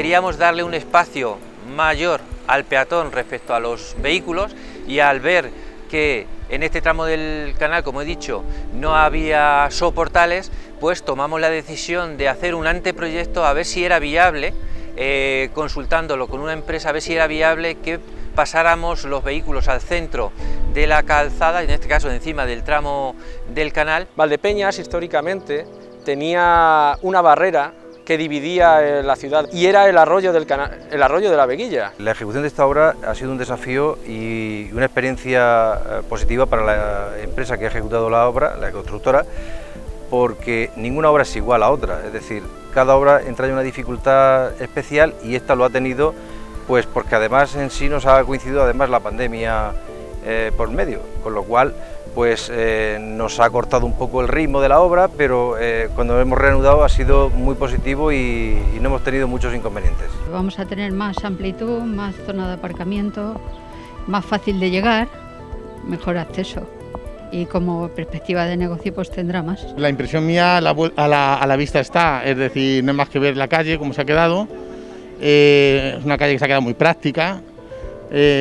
queríamos darle un espacio mayor al peatón respecto a los vehículos, y al ver que en este tramo del canal, como he dicho, no había soportales, pues tomamos la decisión de hacer un anteproyecto a ver si era viable, consultándolo con una empresa, a ver si era viable que pasáramos los vehículos al centro de la calzada, en este caso encima del tramo del canal. Valdepeñas históricamente tenía una barrera que dividía la ciudad y era el arroyo del canal, el arroyo de la Veguilla. La ejecución de esta obra ha sido un desafío y una experiencia positiva para la empresa que ha ejecutado la obra, la constructora, porque ninguna obra es igual a otra, es decir, cada obra entra en una dificultad especial y esta lo ha tenido pues porque además en sí nos ha coincidido además la pandemia por medio, con lo cual pues nos ha cortado un poco el ritmo de la obra, pero cuando hemos reanudado ha sido muy positivo y no hemos tenido muchos inconvenientes. Vamos a tener más amplitud, más zona de aparcamiento, más fácil de llegar, mejor acceso, y como perspectiva de negocio pues tendrá más. La impresión mía a la vista está, es decir, no hay más que ver la calle, cómo se ha quedado. Es una calle que se ha quedado muy práctica,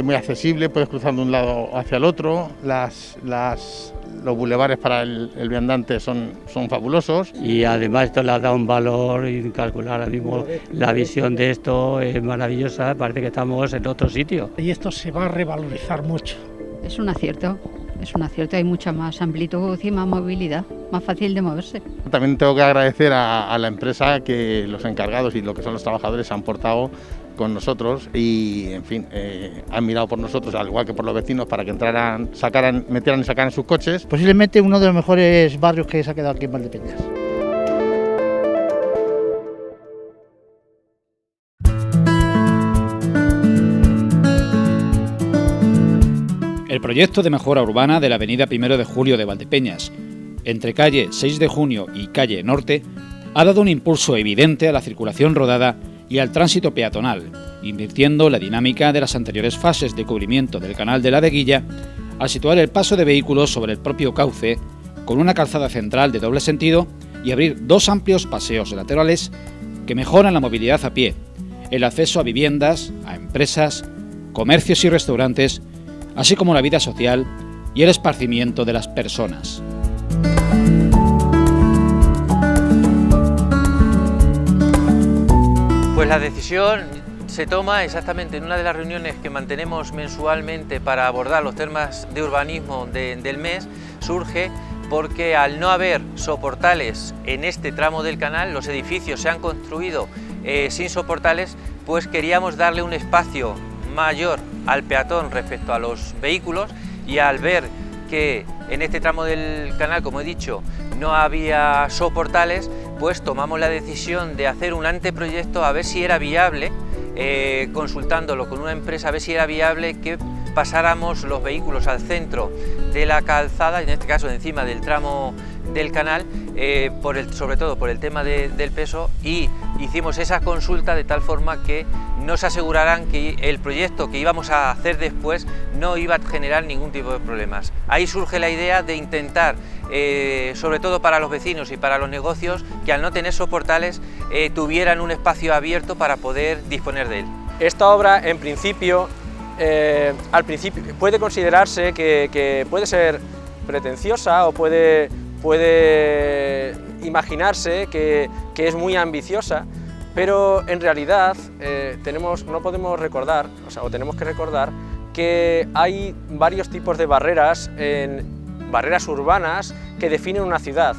muy accesible, puedes cruzar de un lado hacia el otro, los bulevares para el viandante son fabulosos. Y además esto le ha dado un valor incalculable, ahora mismo la visión de esto es maravillosa, parece que estamos en otro sitio. Y esto se va a revalorizar mucho. Es un acierto, hay mucha más amplitud y más movilidad, más fácil de moverse. También tengo que agradecer a la empresa que los encargados y lo que son los trabajadores se han portado con nosotros y, en fin, han mirado por nosotros, al igual que por los vecinos, para que entraran, metieran y sacaran sus coches. Posiblemente uno de los mejores barrios que se ha quedado aquí en Valdepeñas. El proyecto de mejora urbana de la avenida 1 de Julio de Valdepeñas, entre calle 6 de Junio y calle Norte, ha dado un impulso evidente a la circulación rodada y al tránsito peatonal, invirtiendo la dinámica de las anteriores fases de cubrimiento del canal de la Veguilla al situar el paso de vehículos sobre el propio cauce, con una calzada central de doble sentido y abrir dos amplios paseos laterales que mejoran la movilidad a pie, el acceso a viviendas, a empresas, comercios y restaurantes, así como la vida social y el esparcimiento de las personas. Pues la decisión se toma exactamente en una de las reuniones que mantenemos mensualmente para abordar los temas de urbanismo del mes. Surge porque al no haber soportales en este tramo del canal, los edificios se han construido sin soportales, pues queríamos darle un espacio mayor al peatón respecto a los vehículos, y al ver que en este tramo del canal, como he dicho, no había soportales, pues tomamos la decisión de hacer un anteproyecto a ver si era viable, consultándolo con una empresa, a ver si era viable que pasáramos los vehículos al centro de la calzada, en este caso encima del tramo del canal, sobre todo por el tema del peso, y hicimos esa consulta de tal forma que nos aseguraran que el proyecto que íbamos a hacer después no iba a generar ningún tipo de problemas. Ahí surge la idea de intentar, sobre todo para los vecinos y para los negocios, que al no tener soportales tuvieran un espacio abierto para poder disponer de él. Esta obra, al principio puede considerarse que puede ser pretenciosa o puede imaginarse que es muy ambiciosa, pero en realidad tenemos que recordar que hay varios tipos de barreras, barreras urbanas que definen una ciudad.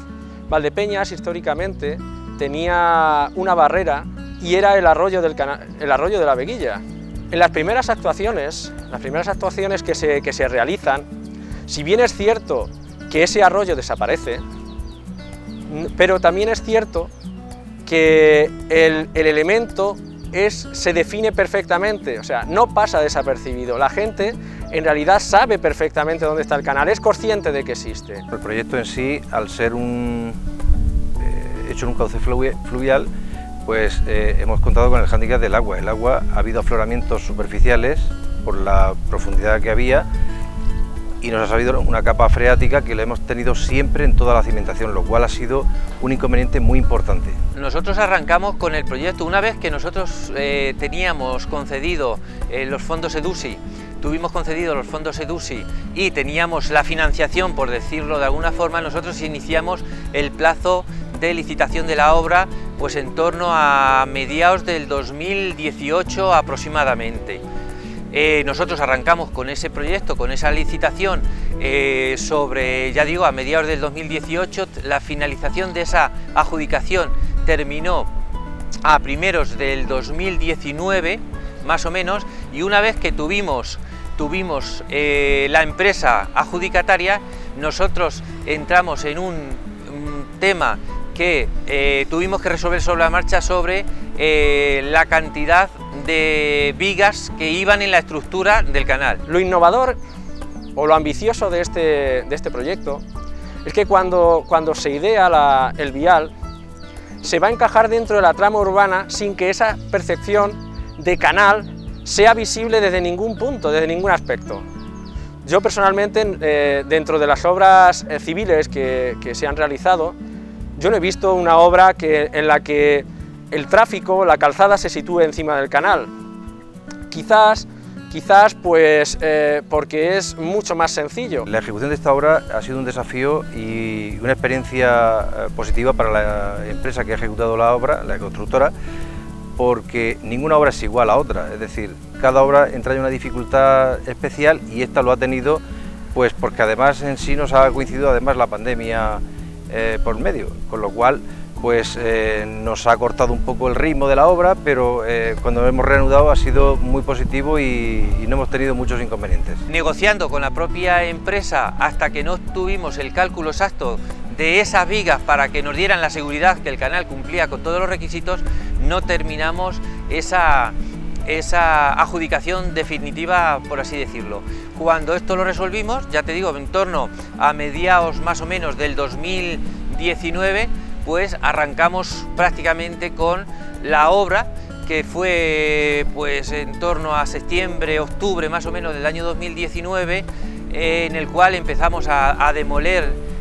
Valdepeñas históricamente tenía una barrera y era el arroyo de la Veguilla. En las primeras actuaciones que se realizan, si bien es cierto que ese arroyo desaparece, pero también es cierto que el elemento se define perfectamente, o sea, no pasa desapercibido. La gente en realidad sabe perfectamente dónde está el canal, es consciente de que existe. El proyecto en sí, al ser hecho en un cauce fluvial, pues hemos contado con el hándicap del agua. El agua, ha habido afloramientos superficiales por la profundidad que había, y nos ha salido una capa freática que la hemos tenido siempre en toda la cimentación, lo cual ha sido un inconveniente muy importante. Nosotros arrancamos con el proyecto una vez que nosotros teníamos concedido los fondos EDUSI, tuvimos concedido los fondos EDUSI y teníamos la financiación, por decirlo de alguna forma. Nosotros iniciamos el plazo de licitación de la obra pues en torno a mediados del 2018 aproximadamente. Nosotros arrancamos con ese proyecto, con esa licitación sobre, ya digo, a mediados del 2018. La finalización de esa adjudicación terminó a primeros del 2019, más o menos, y una vez que tuvimos la empresa adjudicataria, nosotros entramos en un tema que tuvimos que resolver sobre la marcha sobre la cantidad de vigas que iban en la estructura del canal. Lo innovador o lo ambicioso de este proyecto es que cuando se idea el vial, se va a encajar dentro de la trama urbana sin que esa percepción de canal sea visible desde ningún punto, desde ningún aspecto. Yo personalmente, dentro de las obras civiles que se han realizado, yo no he visto una obra en la que el tráfico, la calzada se sitúe encima del canal. Quizás pues porque es mucho más sencillo. La ejecución de esta obra ha sido un desafío y una experiencia positiva para la empresa que ha ejecutado la obra, la constructora, porque ninguna obra es igual a otra, es decir, cada obra entraña una dificultad especial y esta lo ha tenido pues porque además en sí nos ha coincidido además la pandemia por medio, con lo cual pues nos ha cortado un poco el ritmo de la obra, pero cuando hemos reanudado ha sido muy positivo y no hemos tenido muchos inconvenientes. Negociando con la propia empresa hasta que no tuvimos el cálculo exacto de esas vigas para que nos dieran la seguridad que el canal cumplía con todos los requisitos, no terminamos esa adjudicación definitiva, por así decirlo. Cuando esto lo resolvimos, ya te digo, en torno a mediados más o menos del 2019, pues arrancamos prácticamente con la obra, que fue pues en torno a septiembre, octubre más o menos del año 2019, en el cual empezamos a demoler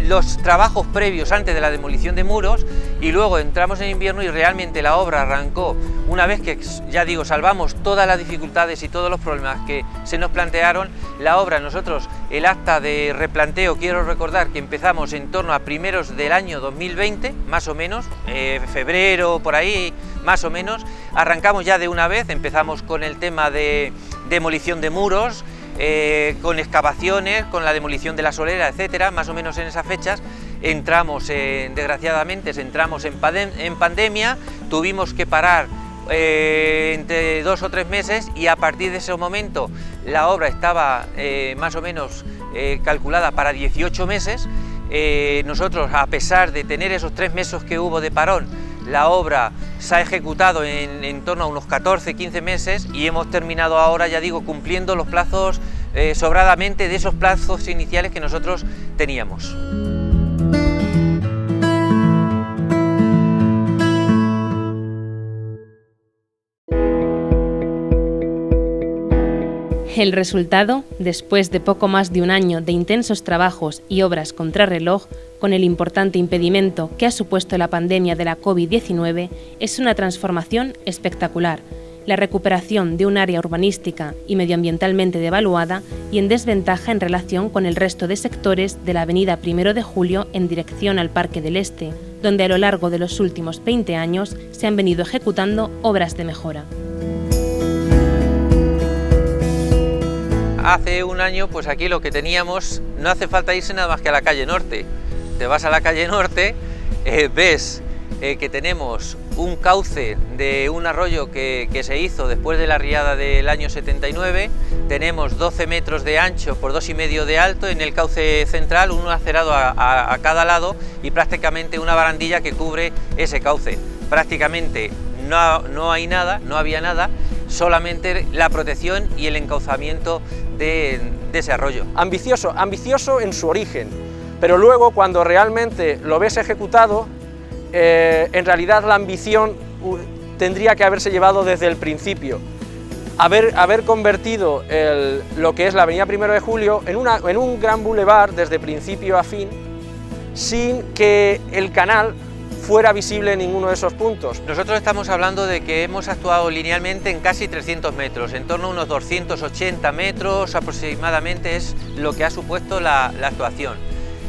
los trabajos previos antes de la demolición de muros, y luego entramos en invierno y realmente la obra arrancó una vez que, ya digo, salvamos todas las dificultades y todos los problemas que se nos plantearon. La obra, nosotros el acta de replanteo, quiero recordar que empezamos en torno a primeros del año 2020, más o menos, febrero, por ahí, más o menos, arrancamos ya de una vez, empezamos con el tema de demolición de muros, con excavaciones, con la demolición de la solera, etcétera. Más o menos en esas fechas entramos, desgraciadamente, entramos en pandemia, tuvimos que parar entre 2 o 3 meses, y a partir de ese momento la obra estaba más o menos calculada para 18 meses. Nosotros, a pesar de tener esos 3 meses que hubo de parón, la obra se ha ejecutado en torno a unos 14-15 meses y hemos terminado ahora, ya digo, cumpliendo los plazos sobradamente de esos plazos iniciales que nosotros teníamos. El resultado, después de poco más de un año de intensos trabajos y obras contrarreloj, con el importante impedimento que ha supuesto la pandemia de la COVID-19, es una transformación espectacular, la recuperación de un área urbanística y medioambientalmente devaluada y en desventaja en relación con el resto de sectores de la avenida 1 de Julio en dirección al Parque del Este, donde a lo largo de los últimos 20 años se han venido ejecutando obras de mejora. Hace un año, pues aquí lo que teníamos, no hace falta irse nada más que a la calle Norte. Te vas a la calle Norte, ves que tenemos un cauce de un arroyo que se hizo después de la riada del año 79, tenemos 12 metros de ancho por 2,5 de alto en el cauce central, uno acerado a cada lado y prácticamente una barandilla que cubre ese cauce. Prácticamente no hay nada, no había nada, solamente la protección y el encauzamiento de ese arroyo. Ambicioso en su origen, pero luego cuando realmente lo ves ejecutado, en realidad la ambición tendría que haberse llevado desde el principio. haber convertido lo que es la avenida 1 de Julio en un gran bulevar desde principio a fin, sin que el canal fuera visible en ninguno de esos puntos. Nosotros estamos hablando de que hemos actuado linealmente en casi 300 metros, en torno a unos 280 metros aproximadamente es lo que ha supuesto la actuación.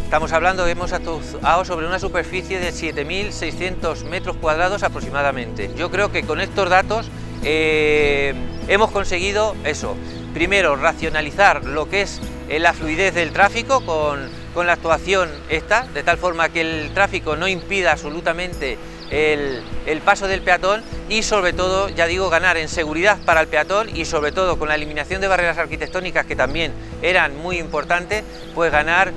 Estamos hablando de que hemos actuado sobre una superficie de 7.600 metros cuadrados aproximadamente. Yo creo que con estos datos hemos conseguido eso. Primero, racionalizar lo que es la fluidez del tráfico con la actuación esta, de tal forma que el tráfico no impida absolutamente el paso del peatón y sobre todo, ya digo, ganar en seguridad para el peatón y sobre todo con la eliminación de barreras arquitectónicas que también eran muy importantes, pues ganar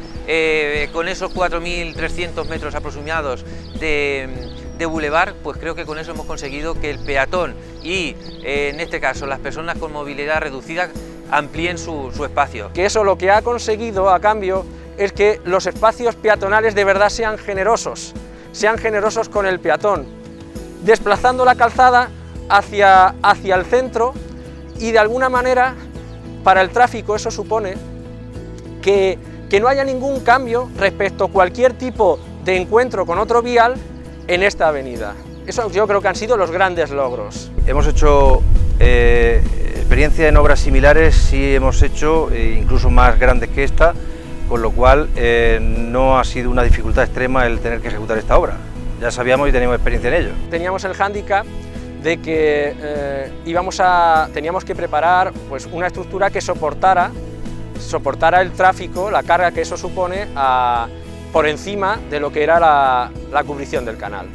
con esos 4.300 metros aproximados de bulevar, pues creo que con eso hemos conseguido que el peatón y en este caso las personas con movilidad reducida amplíen su espacio. Que eso lo que ha conseguido a cambio es que los espacios peatonales de verdad sean generosos con el peatón, desplazando la calzada hacia el centro y de alguna manera para el tráfico eso supone que no haya ningún cambio respecto a cualquier tipo de encuentro con otro vial en esta avenida. Eso yo creo que han sido los grandes logros. Hemos hecho experiencia en obras similares, sí hemos hecho, incluso más grandes que esta, con lo cual no ha sido una dificultad extrema el tener que ejecutar esta obra. Ya sabíamos y teníamos experiencia en ello. Teníamos el hándicap de que teníamos que preparar pues, una estructura que soportara el tráfico, la carga que eso supone, por encima de lo que era la cubrición del canal.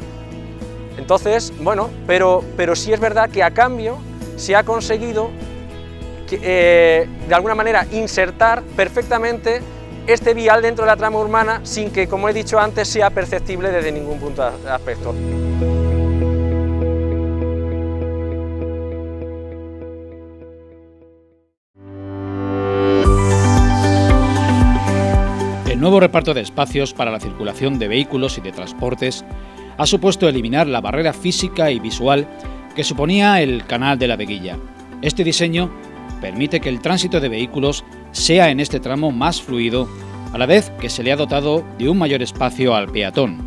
Entonces, bueno, pero sí es verdad que a cambio se ha conseguido de alguna manera insertar perfectamente este vial dentro de la trama urbana sin que, como he dicho antes, sea perceptible desde ningún punto de aspecto. El nuevo reparto de espacios para la circulación de vehículos y de transportes ha supuesto eliminar la barrera física y visual que suponía el canal de la Veguilla. Este diseño permite que el tránsito de vehículos sea en este tramo más fluido, a la vez que se le ha dotado de un mayor espacio al peatón,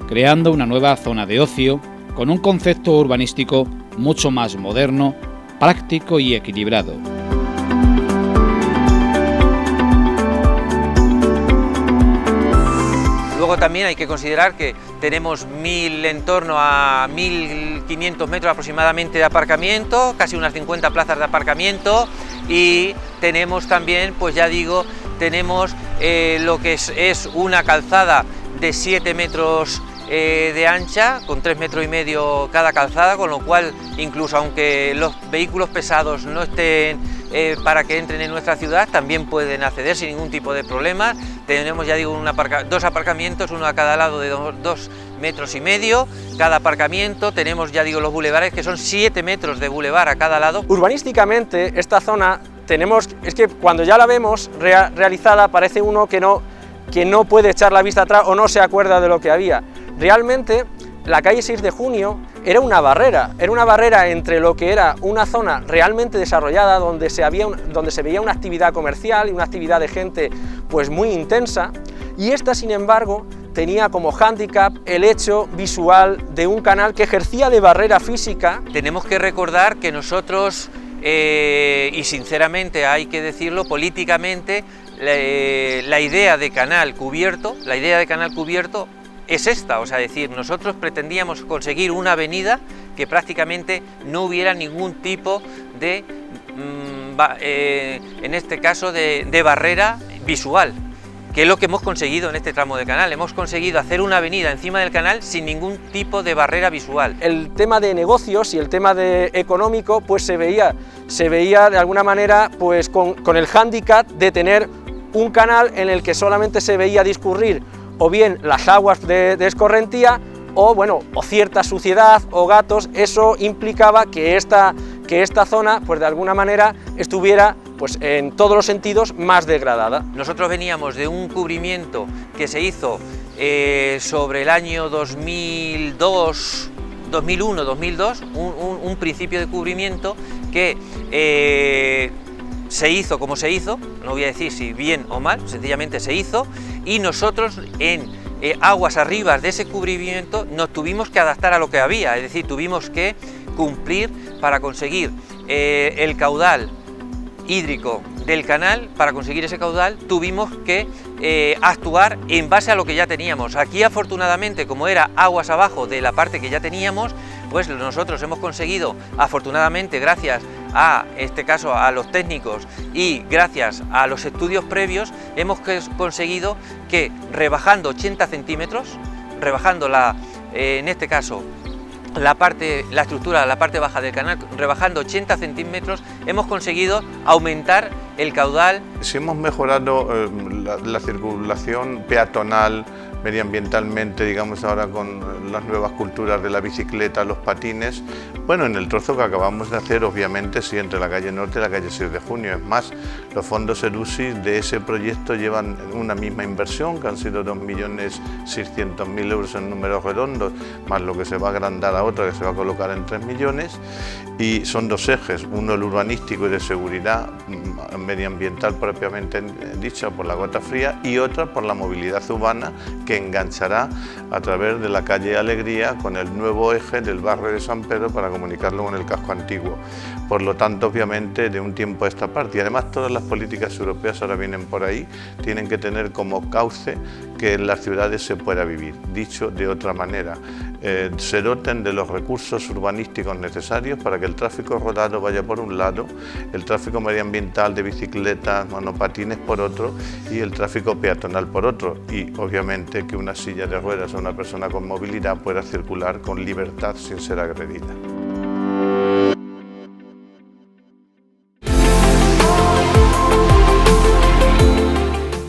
creando una nueva zona de ocio con un concepto urbanístico mucho más moderno, práctico y equilibrado. Luego también hay que considerar que tenemos en torno a 1.500 metros aproximadamente de aparcamiento, casi unas 50 plazas de aparcamiento y tenemos también, pues ya digo, tenemos lo que es una calzada de 7 metros de ancha, con 3,5 metros cada calzada, con lo cual incluso aunque los vehículos pesados no estén para que entren en nuestra ciudad, también pueden acceder sin ningún tipo de problema. Tenemos, ya digo, dos aparcamientos, uno a cada lado de 2,5 metros cada aparcamiento. Tenemos, ya digo, los bulevares, que son 7 metros de bulevar a cada lado. Urbanísticamente, esta zona es que cuando ya la vemos realizada parece uno que no puede echar la vista atrás o no se acuerda de lo que había. Realmente la calle 6 de Junio era una barrera entre lo que era una zona realmente desarrollada donde se veía una actividad comercial y una actividad de gente pues muy intensa, y esta sin embargo tenía como hándicap el hecho visual de un canal que ejercía de barrera física. Tenemos que recordar que nosotros, y sinceramente hay que decirlo, políticamente la idea de canal cubierto es esta, o sea, decir, nosotros pretendíamos conseguir una avenida que prácticamente no hubiera ningún tipo de, en este caso, de barrera visual, que es lo que hemos conseguido en este tramo de canal. Hemos conseguido hacer una avenida encima del canal sin ningún tipo de barrera visual. El tema de negocios y el tema económico pues se veía de alguna manera pues con el hándicap de tener un canal en el que solamente se veía discurrir o bien las aguas de escorrentía o cierta suciedad o gatos. Eso implicaba que esta zona pues de alguna manera estuviera pues en todos los sentidos más degradada. Nosotros veníamos de un cubrimiento que se hizo sobre el año 2001-2002, un principio de cubrimiento que se hizo como se hizo, no voy a decir si bien o mal, sencillamente se hizo, y nosotros en aguas arriba de ese cubrimiento nos tuvimos que adaptar a lo que había, es decir, tuvimos que cumplir para conseguir el caudal hídrico del canal. Para conseguir ese caudal tuvimos que actuar en base a lo que ya teníamos. Aquí afortunadamente, como era aguas abajo de la parte que ya teníamos, pues nosotros hemos conseguido, afortunadamente, gracias a este caso a los técnicos y gracias a los estudios previos, hemos conseguido que rebajando 80 centímetros, rebajando en este caso la estructura, la parte baja del canal, rebajando 80 centímetros, hemos conseguido aumentar el caudal. Si hemos mejorado la circulación peatonal medioambientalmente, digamos ahora con las nuevas culturas de la bicicleta, los patines, bueno, en el trozo que acabamos de hacer, obviamente sí, entre la calle Norte y la calle 6 de Junio, es más, los fondos ERUSI de ese proyecto llevan una misma inversión, que han sido 2.600.000 euros en números redondos, más lo que se va a agrandar a otra, que se va a colocar en 3 millones, y son dos ejes, uno el urbanístico y de seguridad medioambiental propiamente dicha por la gota fría, y otra por la movilidad urbana, que enganchará a través de la calle Alegría con el nuevo eje del barrio de San Pedro para comunicarlo con el casco antiguo. Por lo tanto, obviamente, de un tiempo a esta parte, y además todas las políticas europeas ahora vienen por ahí, tienen que tener como cauce que en las ciudades se pueda vivir. Dicho de otra manera, se doten de los recursos urbanísticos necesarios para que el tráfico rodado vaya por un lado, el tráfico medioambiental de bicicletas, monopatines por otro y el tráfico peatonal por otro, y obviamente que una silla de ruedas o una persona con movilidad pueda circular con libertad sin ser agredida.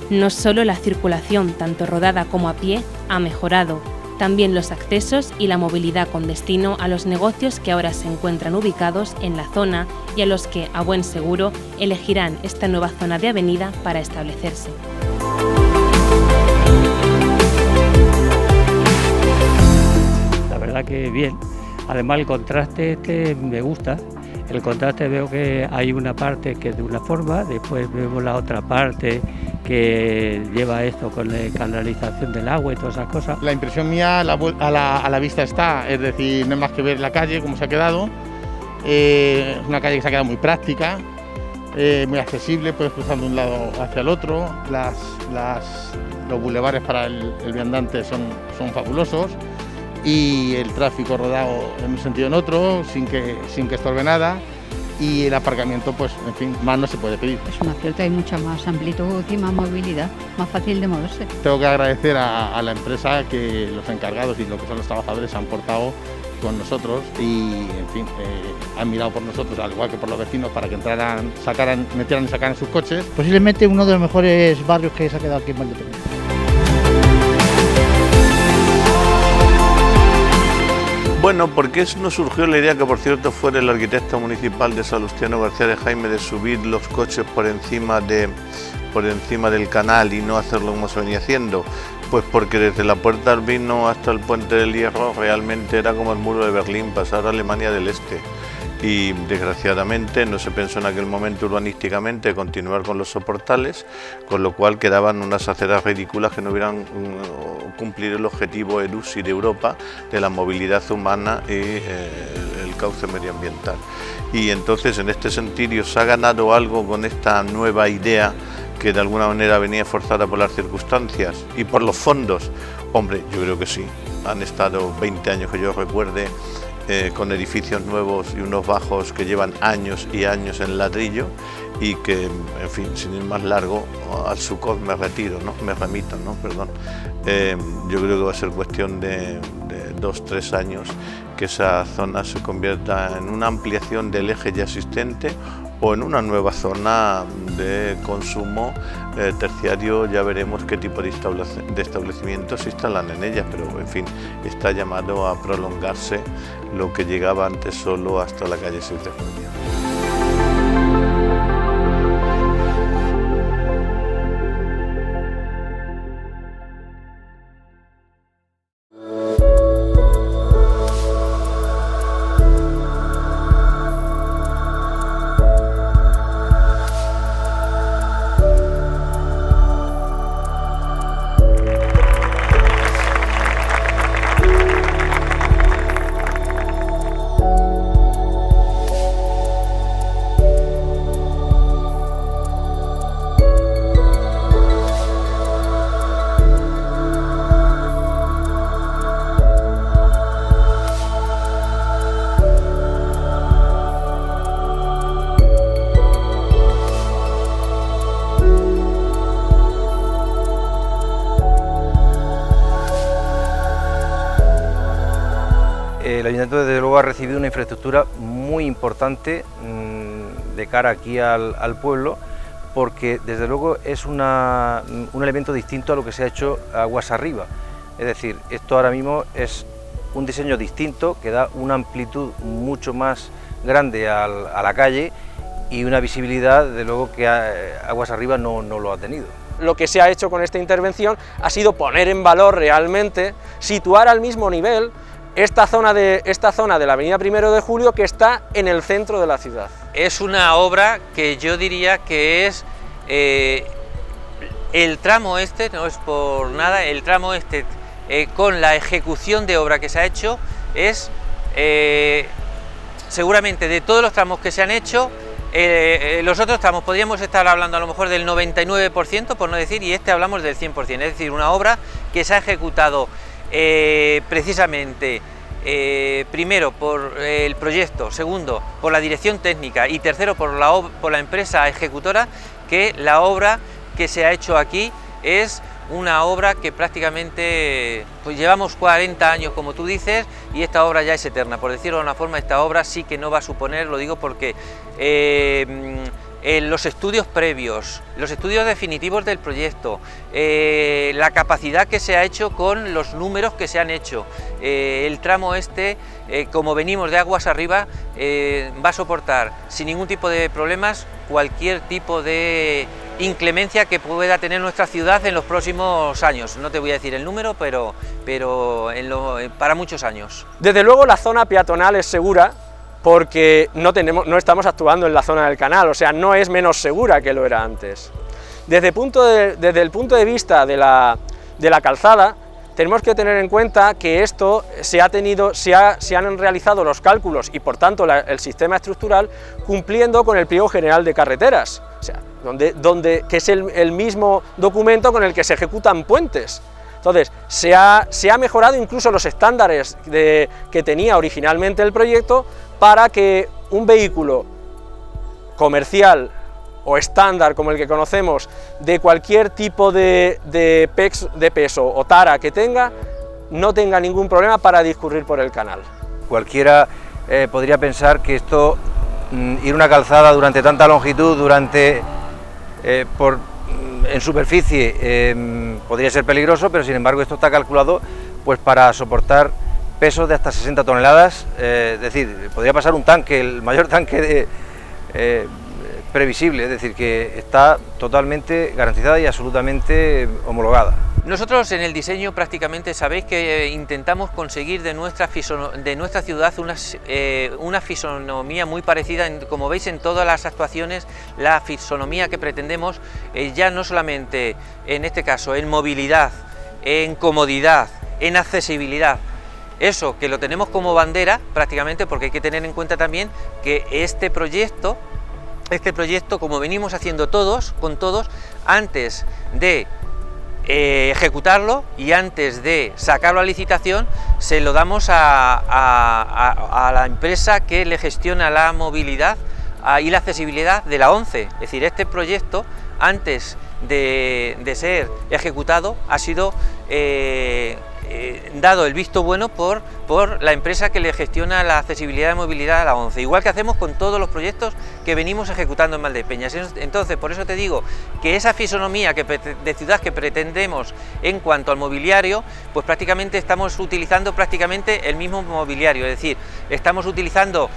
No solo la circulación, tanto rodada como a pie, ha mejorado, también los accesos y la movilidad con destino a los negocios que ahora se encuentran ubicados en la zona y a los que, a buen seguro, elegirán esta nueva zona de avenida para establecerse. La verdad que bien. Además el contraste me gusta. El contraste, veo que hay una parte que es de una forma, después vemos la otra parte que lleva esto con la canalización del agua y todas esas cosas. La impresión mía a la vista está, es decir, no hay más que ver la calle, cómo se ha quedado. Es una calle que se ha quedado muy práctica, muy accesible, puedes cruzar de un lado hacia el otro. Los bulevares para el viandante son fabulosos, y el tráfico rodado en un sentido o en otro, sin que estorbe nada, y el aparcamiento, pues en fin, más no se puede pedir. Es un acierto, hay mucha más amplitud y más movilidad, más fácil de moverse. Tengo que agradecer a la empresa que los encargados y lo que son los trabajadores se han portado con nosotros y, en fin, han mirado por nosotros, al igual que por los vecinos, para que metieran y sacaran sus coches. Posiblemente uno de los mejores barrios que se ha quedado aquí en Valdepeñas. Bueno, porque nos surgió la idea, que por cierto fuera el arquitecto municipal de Salustiano García de Jaime, de subir los coches por encima del canal y no hacerlo como se venía haciendo? Pues porque desde la Puerta del Vino hasta el Puente del Hierro realmente era como el muro de Berlín, pasar a Alemania del Este. Y desgraciadamente no se pensó en aquel momento urbanísticamente continuar con los soportales, con lo cual quedaban unas aceras ridículas que no hubieran cumplido el objetivo ERUSI de Europa de la movilidad humana y el cauce medioambiental. Y entonces, en este sentido, se ha ganado algo con esta nueva idea que de alguna manera venía forzada por las circunstancias y por los fondos. Hombre, yo creo que sí, han estado 20 años que yo recuerde con edificios nuevos y unos bajos que llevan años y años en ladrillo, y que, en fin, sin ir más largo, al SUCOT me remito, perdón. Yo creo que va a ser cuestión de 2-3 años que esa zona se convierta en una ampliación del eje ya existente o en una nueva zona de consumo terciario. Ya veremos qué tipo de establecimientos se instalan en ella, pero en fin, está llamado a prolongarse lo que llegaba antes solo hasta la calle 6 de Junio. ayuntamiento desde luego ha recibido una infraestructura muy importante de cara aquí al pueblo, porque desde luego es un elemento distinto a lo que se ha hecho aguas arriba. Es decir, esto ahora mismo es un diseño distinto que da una amplitud mucho más grande a la calle y una visibilidad, desde luego, que aguas arriba no lo ha tenido. Lo que se ha hecho con esta intervención ha sido poner en valor realmente, situar al mismo nivel esta zona de la avenida 1 de Julio, que está en el centro de la ciudad. Es una obra que yo diría que es el tramo este, no es por nada, el tramo este con la ejecución de obra que se ha hecho es seguramente de todos los tramos que se han hecho, los otros tramos podríamos estar hablando a lo mejor del 99%, por no decir, y este hablamos del 100%, es decir, una obra que se ha ejecutado precisamente primero por el proyecto, segundo por la dirección técnica y tercero por la empresa ejecutora, que la obra que se ha hecho aquí es una obra que prácticamente pues llevamos 40 años, como tú dices, y esta obra ya es eterna. Por decirlo de una forma, esta obra sí que no va a suponer, lo digo porque los estudios previos, los estudios definitivos del proyecto, la capacidad que se ha hecho con los números que se han hecho, el tramo este, como venimos de aguas arriba, va a soportar sin ningún tipo de problemas cualquier tipo de inclemencia que pueda tener nuestra ciudad en los próximos años. No te voy a decir el número, pero para muchos años. Desde luego la zona peatonal es segura, porque no estamos actuando en la zona del canal, o sea, no es menos segura que lo era antes. Desde el punto de vista de la calzada, tenemos que tener en cuenta que esto se han realizado los cálculos y por tanto el sistema estructural cumpliendo con el Pliego General de Carreteras, o sea, que es el mismo documento con el que se ejecutan puentes. Entonces, se ha mejorado incluso los estándares que tenía originalmente el proyecto para que un vehículo comercial o estándar como el que conocemos, de cualquier tipo de peso o tara que tenga, no tenga ningún problema para discurrir por el canal. Cualquiera podría pensar que esto, ir una calzada durante tanta longitud, en superficie, podría ser peligroso, pero sin embargo esto está calculado pues para soportar pesos de hasta 60 toneladas, es decir, podría pasar un tanque, el mayor tanque previsible, es decir, que está totalmente garantizada y absolutamente homologada. Nosotros en el diseño prácticamente sabéis que intentamos conseguir de nuestra ciudad una fisonomía muy parecida, como veis en todas las actuaciones, la fisonomía que pretendemos, ya no solamente en este caso en movilidad, en comodidad, en accesibilidad. Eso que lo tenemos como bandera prácticamente, porque hay que tener en cuenta también que este proyecto, como venimos haciendo con todos, antes de ejecutarlo y antes de sacarlo a licitación, se lo damos a la empresa que le gestiona la movilidad y la accesibilidad de la ONCE. Es decir, este proyecto, antes de ser ejecutado, ha sido dado el visto bueno por la empresa que le gestiona la accesibilidad y movilidad a la ONCE, igual que hacemos con todos los proyectos que venimos ejecutando en Valdepeñas. Entonces, por eso te digo que esa fisonomía de ciudad que pretendemos en cuanto al mobiliario, pues prácticamente estamos utilizando el mismo mobiliario, es decir, estamos utilizando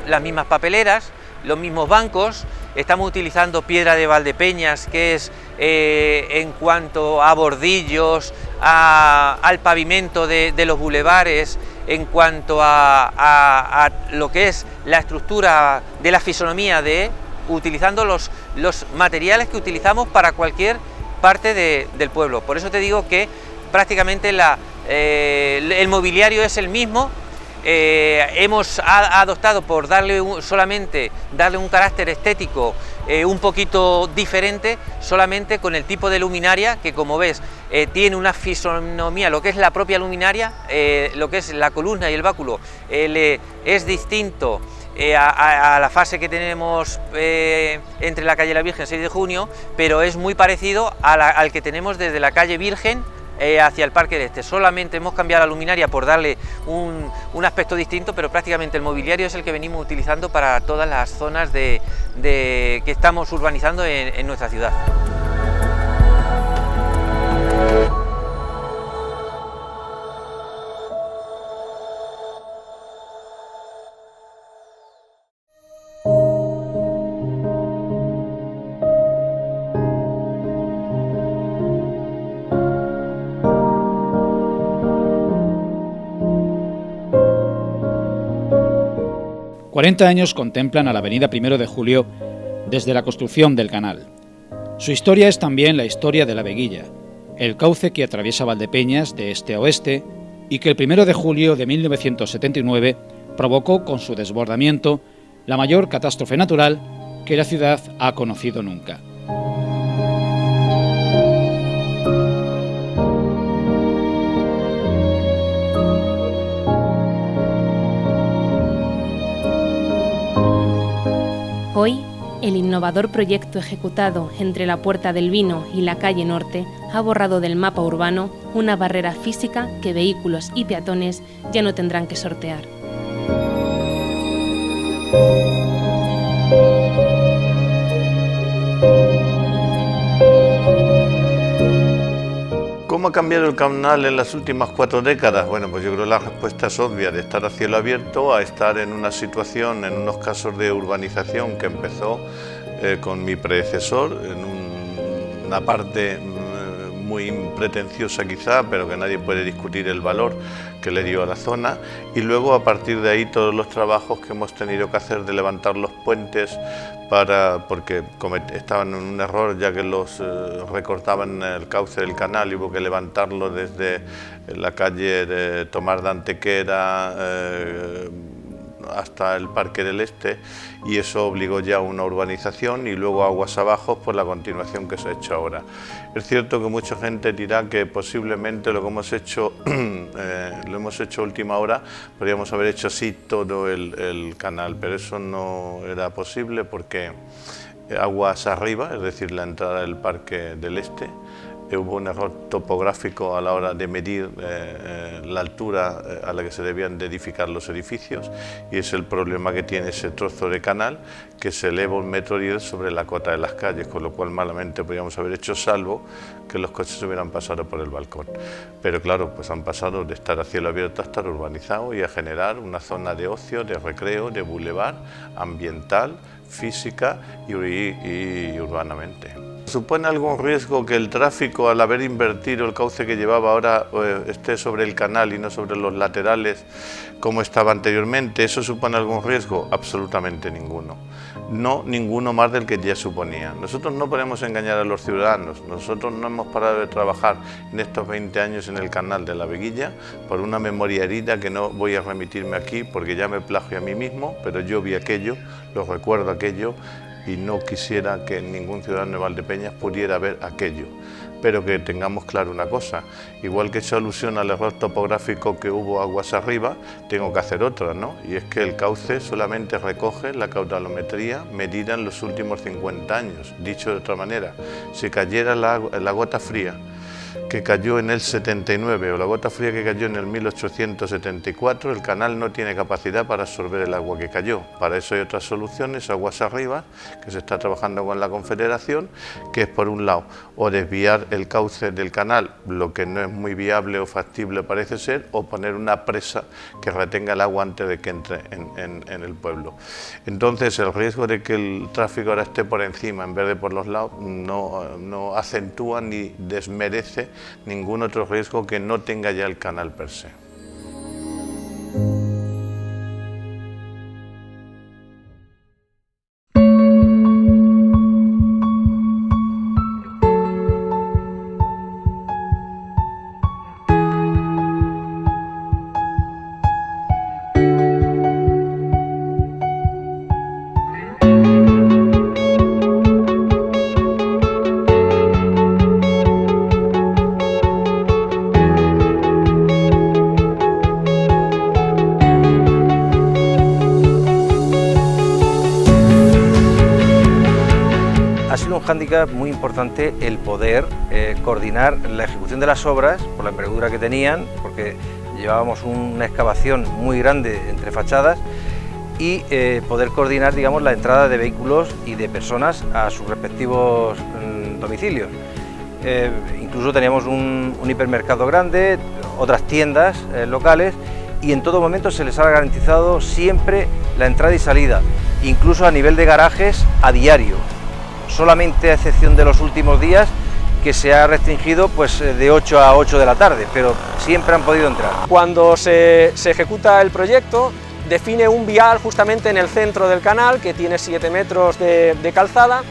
las mismas papeleras, los mismos bancos, estamos utilizando piedra de Valdepeñas, que es en cuanto a bordillos, al pavimento de los bulevares, en cuanto a lo que es la estructura de la fisonomía, utilizando los materiales que utilizamos para cualquier parte del pueblo. Por eso te digo que prácticamente el mobiliario es el mismo. Hemos adoptado por solamente darle un carácter estético un poquito diferente, solamente con el tipo de luminaria, que como ves tiene una fisonomía, lo que es la propia luminaria, lo que es la columna y el báculo es distinto a la fase que tenemos entre la calle La Virgen 6 de junio, pero es muy parecido al que tenemos desde la calle Virgen hacia el Parque del Este. Solamente hemos cambiado la luminaria por darle un aspecto distinto, pero prácticamente el mobiliario es el que venimos utilizando para todas las zonas que estamos urbanizando en nuestra ciudad. ...40 años contemplan a la avenida 1 de Julio desde la construcción del canal. Su historia es también la historia de la Veguilla, el cauce que atraviesa Valdepeñas de este a oeste y que el 1 de julio de 1979 provocó con su desbordamiento la mayor catástrofe natural que la ciudad ha conocido nunca. Hoy, el innovador proyecto ejecutado entre la Puerta del Vino y la calle Norte ha borrado del mapa urbano una barrera física que vehículos y peatones ya no tendrán que sortear. ¿Cómo ha cambiado el canal en las últimas 4 décadas? Bueno, pues yo creo que la respuesta es obvia, de estar a cielo abierto a estar en una situación, en unos casos de urbanización que empezó con mi predecesor, en una parte muy pretenciosa quizá, pero que nadie puede discutir el valor que le dio a la zona, y luego a partir de ahí todos los trabajos que hemos tenido que hacer de levantar los puentes porque estaban en un error, ya que los recortaban el cauce del canal y hubo que levantarlo desde la calle de Tomás de Antequera hasta el Parque del Este, y eso obligó ya a una urbanización y luego aguas abajo por la continuación que se ha hecho ahora. Es cierto que mucha gente dirá que posiblemente lo que hemos hecho lo hemos hecho a última hora, podríamos haber hecho así todo el canal, pero eso no era posible porque aguas arriba, es decir, la entrada del Parque del Este, hubo un error topográfico a la hora de medir la altura a la que se debían de edificar los edificios, y es el problema que tiene ese trozo de canal, que se eleva 1,10 metros sobre la cota de las calles, con lo cual malamente podríamos haber hecho, salvo que los coches hubieran pasado por el balcón. Pero claro, pues han pasado de estar a cielo abierto a estar urbanizado y a generar una zona de ocio, de recreo, de bulevar, ambiental, física y urbanamente. ¿Supone algún riesgo que el tráfico, al haber invertido el cauce que llevaba ahora, esté sobre el canal y no sobre los laterales como estaba anteriormente? ¿Eso supone algún riesgo? Absolutamente ninguno. No, ninguno más del que ya suponía. Nosotros no podemos engañar a los ciudadanos. Nosotros no hemos parado de trabajar en estos 20 años en el canal de la Veguilla por una memoria herida que no voy a remitirme aquí porque ya me plagio a mí mismo, pero yo vi aquello, lo recuerdo aquello, y no quisiera que ningún ciudadano de Valdepeñas pudiera ver aquello. Pero que tengamos claro una cosa, igual que he hecho alusión al error topográfico que hubo aguas arriba, tengo que hacer otra, ¿no? Y es que el cauce solamente recoge la caudalometría medida en los últimos 50 años. Dicho de otra manera, si cayera la gota fría que cayó en el 79 o la gota fría que cayó en el 1874, el canal no tiene capacidad para absorber el agua que cayó. Para eso hay otras soluciones, aguas arriba, que se está trabajando con la Confederación, que es por un lado o desviar el cauce del canal, lo que no es muy viable o factible parece ser, o poner una presa que retenga el agua antes de que entre en el pueblo. Entonces el riesgo de que el tráfico ahora esté por encima en vez de por los lados no acentúa ni desmerece ningún otro riesgo que no tenga ya el canal per se. Ha sido un hándicap muy importante el poder coordinar la ejecución ejecución de las obras, por la envergadura que tenían, porque llevábamos una excavación muy grande entre fachadas, y poder coordinar, digamos, la entrada de vehículos y de personas a sus respectivos domicilios. Incluso teníamos un hipermercado grande, otras tiendas locales, y en todo momento se les ha garantizado siempre la entrada y salida, incluso a nivel de garajes a diario, solamente a excepción de los últimos días, que se ha restringido pues de 8 a 8 de la tarde, pero siempre han podido entrar. Cuando se ejecuta el proyecto, define un vial justamente en el centro del canal, que tiene 7 metros de calzada.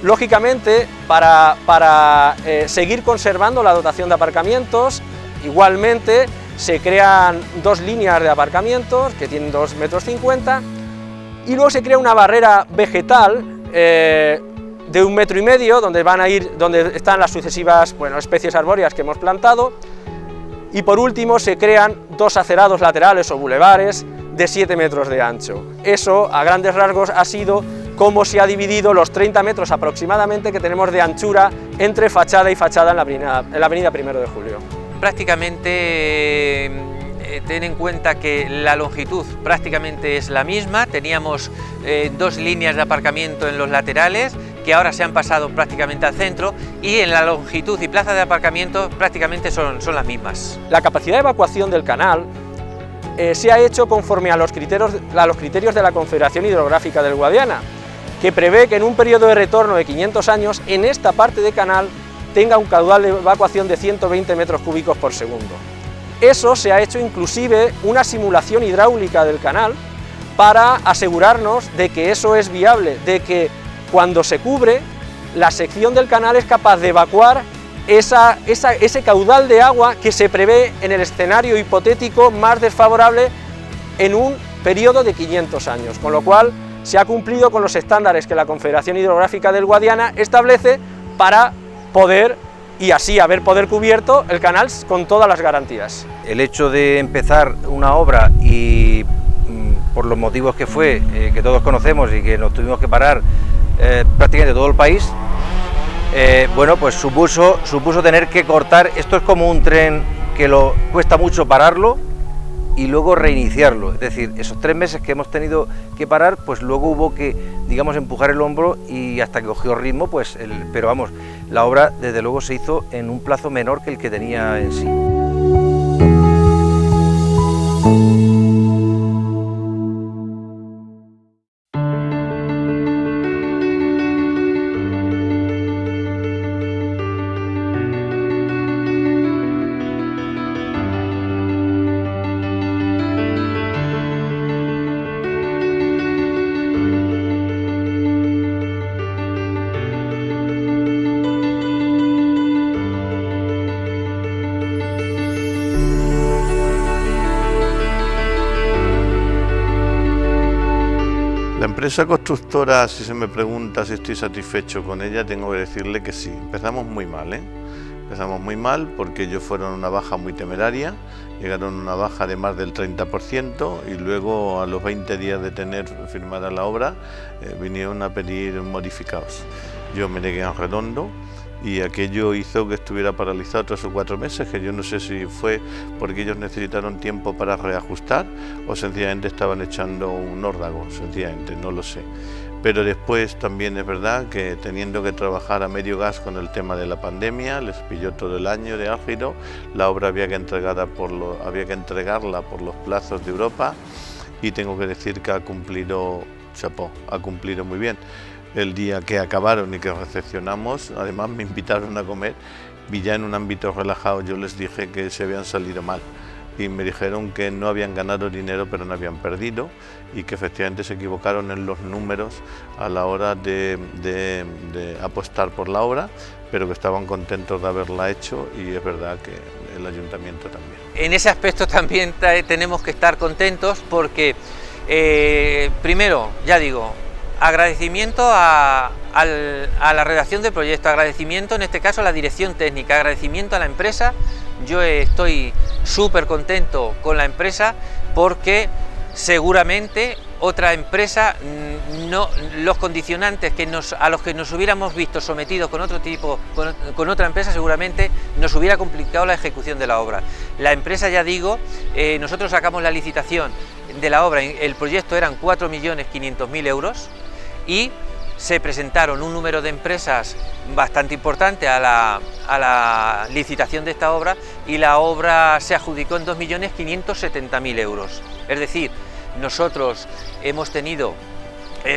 Lógicamente, para seguir conservando la dotación de aparcamientos, igualmente se crean 2 líneas de aparcamientos que tienen 2,50 metros, y luego se crea una barrera vegetal de 1,5 metros, donde están las sucesivas especies arbóreas que hemos plantado. Y por último se crean 2 acerados laterales o bulevares de 7 metros de ancho. Eso, a grandes rasgos, ha sido cómo se ha dividido los 30 metros aproximadamente que tenemos de anchura entre fachada y fachada en la avenida 1 de Julio. Prácticamente, ten en cuenta que la longitud prácticamente es la misma. Teníamos 2 líneas de aparcamiento en los laterales, que ahora se han pasado prácticamente al centro, y en la longitud y plaza de aparcamiento prácticamente son las mismas. La capacidad de evacuación del canal se ha hecho conforme a los criterios de la Confederación Hidrográfica del Guadiana, que prevé que en un periodo de retorno de 500 años, en esta parte de canal tenga un caudal de evacuación de 120 metros cúbicos por segundo. Eso se ha hecho inclusive una simulación hidráulica del canal para asegurarnos de que eso es viable, de que cuando se cubre, la sección del canal es capaz de evacuar ese caudal de agua que se prevé en el escenario hipotético más desfavorable en un periodo de 500 años, con lo cual se ha cumplido con los estándares que la Confederación Hidrográfica del Guadiana establece para poder, y así haber cubierto el canal con todas las garantías. El hecho de empezar una obra y por los motivos que fue, que todos conocemos y que nos tuvimos que parar prácticamente todo el país, pues supuso tener que cortar. Esto es como un tren que cuesta mucho pararlo y luego reiniciarlo, es decir, esos 3 meses que hemos tenido que parar, pues luego hubo que, digamos, empujar el hombro y hasta que cogió ritmo, pero vamos, la obra desde luego se hizo en un plazo menor que el que tenía en sí. La empresa constructora, si se me pregunta si estoy satisfecho con ella, tengo que decirle que sí. Empezamos muy mal, Empezamos muy mal porque ellos fueron una baja muy temeraria, llegaron a una baja de más del 30% y luego a los 20 días de tener firmada la obra vinieron a pedir modificados. Yo me negué en redondo y aquello hizo que estuviera paralizado 3 o 4 meses, que yo no sé si fue porque ellos necesitaron tiempo para reajustar o sencillamente estaban echando un órdago, sencillamente, no lo sé. Pero después también es verdad que teniendo que trabajar a medio gas con el tema de la pandemia, les pilló todo el año de álgido, la obra había que entregarla por los plazos de Europa y tengo que decir que ha cumplido, chapó, ha cumplido muy bien. El día que acabaron y que recepcionamos, además me invitaron a comer y ya en un ámbito relajado yo les dije que se habían salido mal y me dijeron que no habían ganado dinero pero no habían perdido y que efectivamente se equivocaron en los números a la hora de apostar por la obra, pero que estaban contentos de haberla hecho y es verdad que el ayuntamiento también. En ese aspecto también tenemos que estar contentos porque, primero, ya digo, agradecimiento a la redacción del proyecto, agradecimiento en este caso a la dirección técnica, agradecimiento a la empresa. Yo estoy súper contento con la empresa porque seguramente otra empresa, los condicionantes a los que nos hubiéramos visto sometidos con otro tipo, con otra empresa, seguramente nos hubiera complicado la ejecución de la obra. La empresa, ya digo, nosotros sacamos la licitación de la obra, el proyecto eran 4.500.000 euros y se presentaron un número de empresas bastante importante a la licitación de esta obra y la obra se adjudicó en 2.570.000 euros. Es decir, nosotros hemos tenido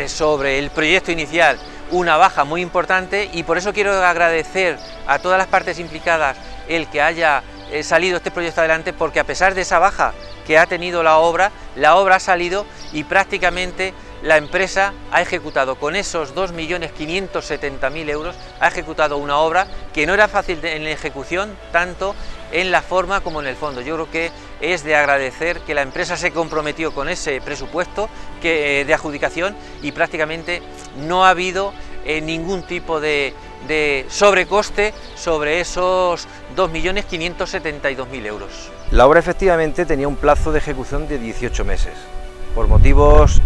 sobre el proyecto inicial una baja muy importante y por eso quiero agradecer a todas las partes implicadas el que haya salido este proyecto adelante, porque a pesar de esa baja que ha tenido la obra ha salido y prácticamente la empresa ha ejecutado con esos 2.570.000 euros, ha ejecutado una obra que no era fácil en la ejecución, tanto en la forma como en el fondo. Yo creo que es de agradecer que la empresa se comprometió con ese presupuesto de adjudicación y prácticamente no ha habido ningún tipo de sobrecoste sobre esos 2.572.000 euros. La obra efectivamente tenía un plazo de ejecución de 18 meses. Por motivos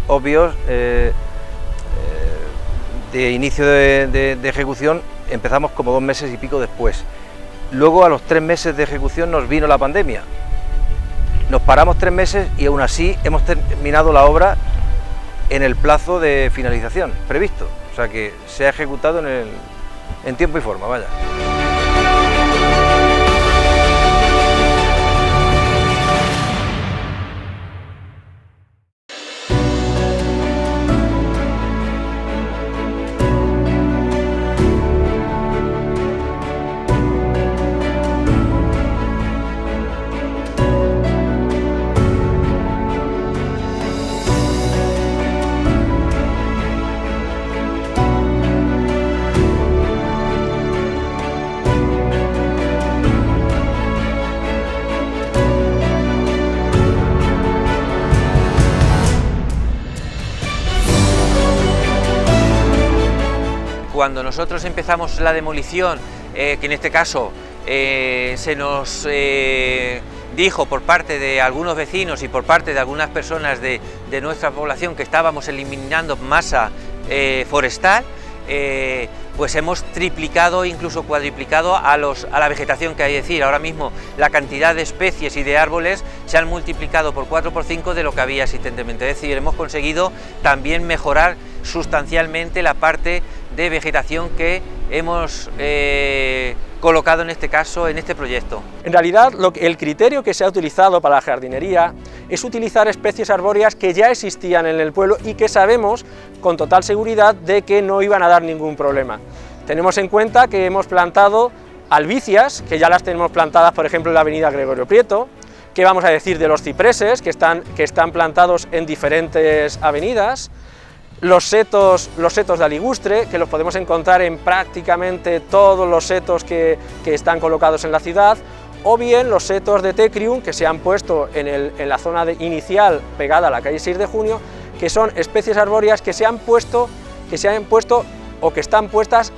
obvios de inicio de ejecución empezamos como 2 meses y pico después. Luego a los 3 meses de ejecución nos vino la pandemia. Nos paramos 3 meses y aún así hemos terminado la obra en el plazo de finalización previsto. O sea que se ha ejecutado en tiempo y forma, vaya. Cuando nosotros empezamos la demolición, que en este caso se nos dijo por parte de algunos vecinos y por parte de algunas personas de nuestra población que estábamos eliminando masa forestal, pues hemos triplicado, incluso cuadriplicado a la vegetación que hay. Es decir, ahora mismo la cantidad de especies y de árboles se han multiplicado por 4 o por 5 de lo que había existentemente. Es decir, hemos conseguido también mejorar sustancialmente la parte de vegetación que hemos colocado en este caso, en este proyecto. En realidad, el criterio que se ha utilizado para la jardinería es utilizar especies arbóreas que ya existían en el pueblo y que sabemos con total seguridad de que no iban a dar ningún problema. Tenemos en cuenta que hemos plantado albicias, que ya las tenemos plantadas, por ejemplo, en la avenida Gregorio Prieto. ¿Qué vamos a decir de los cipreses, que están plantados en diferentes avenidas? Los setos de aligustre, que los podemos encontrar en prácticamente todos los setos que están colocados en la ciudad, o bien los setos de Tecrium, que se han puesto en la zona inicial pegada a la calle 6 de Junio, que son especies arbóreas que se han puesto o que están puestas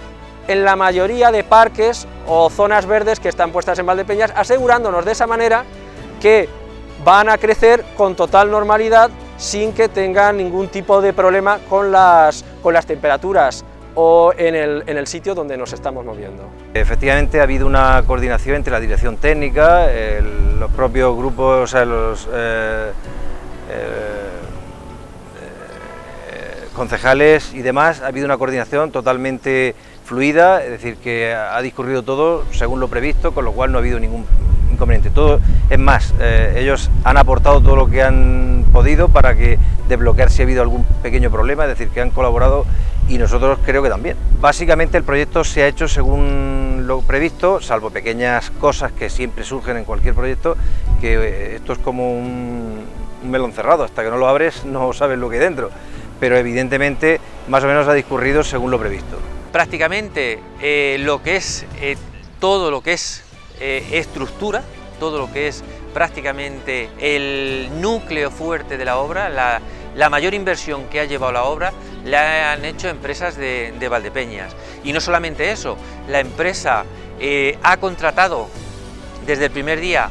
en la mayoría de parques o zonas verdes que están puestas en Valdepeñas, asegurándonos de esa manera que van a crecer con total normalidad sin que tengan ningún tipo de problema con las temperaturas o en el sitio donde nos estamos moviendo. Efectivamente ha habido una coordinación entre la dirección técnica, los propios grupos, o sea, los concejales y demás. Ha habido una coordinación totalmente fluida, es decir, que ha discurrido todo según lo previsto, con lo cual no ha habido ningún inconveniente. Todo, es más, ellos han aportado todo lo que han podido para que desbloquear si ha habido algún pequeño problema, es decir, que han colaborado y nosotros creo que también. Básicamente el proyecto se ha hecho según lo previsto, salvo pequeñas cosas que siempre surgen en cualquier proyecto, que esto es como un melón cerrado, hasta que no lo abres no sabes lo que hay dentro, pero evidentemente más o menos ha discurrido según lo previsto. Prácticamente lo que es todo lo que es estructura, todo lo que es prácticamente el núcleo fuerte de la obra, la mayor inversión que ha llevado la obra la han hecho empresas de Valdepeñas. Y no solamente eso, la empresa ha contratado desde el primer día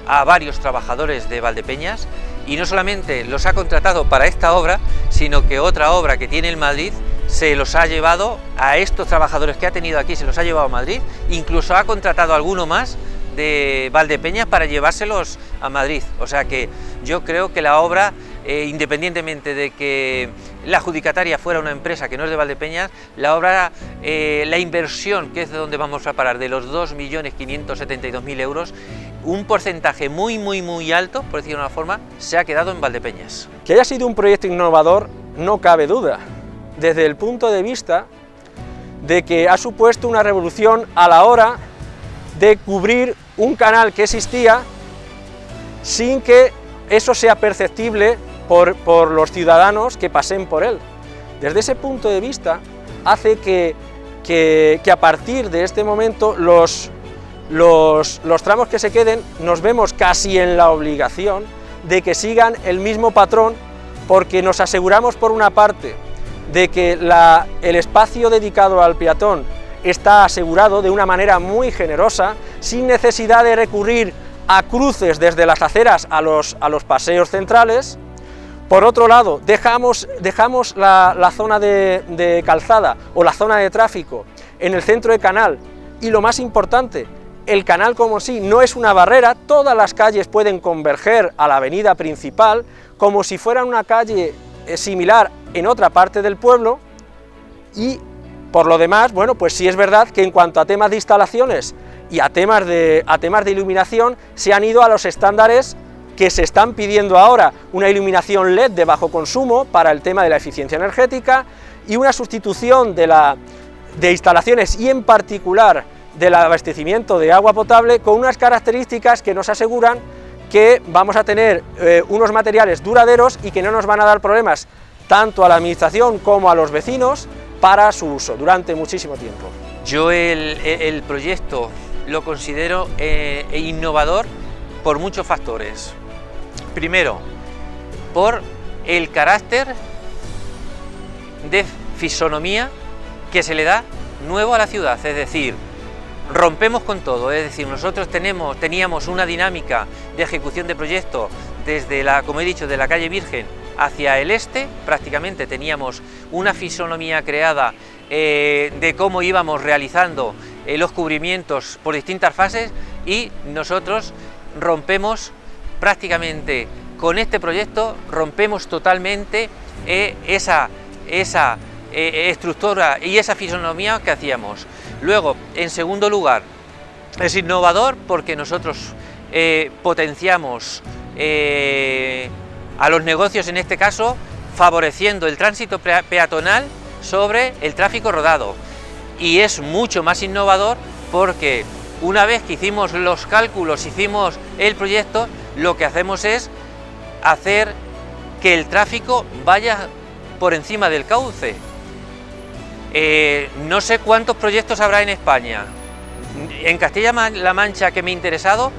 a varios trabajadores de Valdepeñas y no solamente los ha contratado para esta obra, sino que otra obra que tiene en Madrid se los ha llevado a estos trabajadores que ha tenido aquí, se los ha llevado a Madrid, incluso ha contratado a alguno más de Valdepeñas para llevárselos a Madrid. O sea que yo creo que la obra, independientemente de que la adjudicataria fuera una empresa que no es de Valdepeñas, la obra, la inversión, que es de donde vamos a parar, de los 2.572.000 euros, un porcentaje muy alto, por decirlo de una forma, se ha quedado en Valdepeñas. Que haya sido un proyecto innovador no cabe duda, desde el punto de vista de que ha supuesto una revolución a la hora de cubrir un canal que existía sin que eso sea perceptible por los ciudadanos que pasen por él. Desde ese punto de vista hace que a partir de este momento los tramos que se queden nos vemos casi en la obligación de que sigan el mismo patrón, porque nos aseguramos por una parte de que el espacio dedicado al peatón está asegurado de una manera muy generosa, sin necesidad de recurrir a cruces desde las aceras a los paseos centrales. Por otro lado, dejamos la zona de calzada o la zona de tráfico en el centro de canal, y lo más importante, el canal como sí no es una barrera, todas las calles pueden converger a la avenida principal como si fuera una calle similar en otra parte del pueblo. Y por lo demás, bueno, pues sí es verdad que en cuanto a temas de instalaciones y a temas de iluminación se han ido a los estándares que se están pidiendo ahora, una iluminación LED de bajo consumo para el tema de la eficiencia energética y una sustitución de instalaciones y en particular del abastecimiento de agua potable con unas características que nos aseguran que vamos a tener unos materiales duraderos y que no nos van a dar problemas tanto a la administración como a los vecinos para su uso durante muchísimo tiempo. Yo el proyecto lo considero innovador por muchos factores. Primero, por el carácter de fisonomía que se le da nuevo a la ciudad, es decir, rompemos con todo, es decir, nosotros teníamos una dinámica de ejecución de proyectos desde como he dicho, de la calle Virgen hacia el este, prácticamente teníamos una fisonomía creada de cómo íbamos realizando los cubrimientos por distintas fases, y nosotros rompemos prácticamente con este proyecto, rompemos totalmente esa estructura y esa fisonomía que hacíamos. Luego, en segundo lugar, es innovador porque nosotros potenciamos a los negocios, en este caso, favoreciendo el tránsito peatonal sobre el tráfico rodado. Y es mucho más innovador porque una vez que hicimos los cálculos, hicimos el proyecto, lo que hacemos es hacer que el tráfico vaya por encima del cauce. No sé cuántos proyectos habrá en España. En Castilla-La Mancha, que me ha interesado,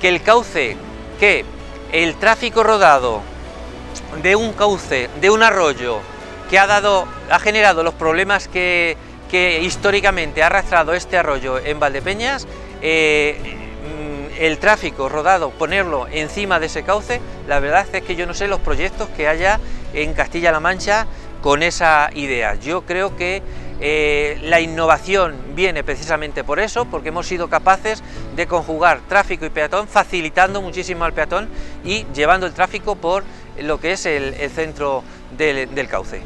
que el cauce, que el tráfico rodado de un cauce, de un arroyo, que ha generado los problemas que históricamente ha arrastrado este arroyo en Valdepeñas, el tráfico rodado, ponerlo encima de ese cauce, la verdad es que yo no sé los proyectos que haya en Castilla-La Mancha con esa idea. Yo creo que la innovación viene precisamente por eso, porque hemos sido capaces de conjugar tráfico y peatón, facilitando muchísimo al peatón y llevando el tráfico por lo que es el centro del cauce.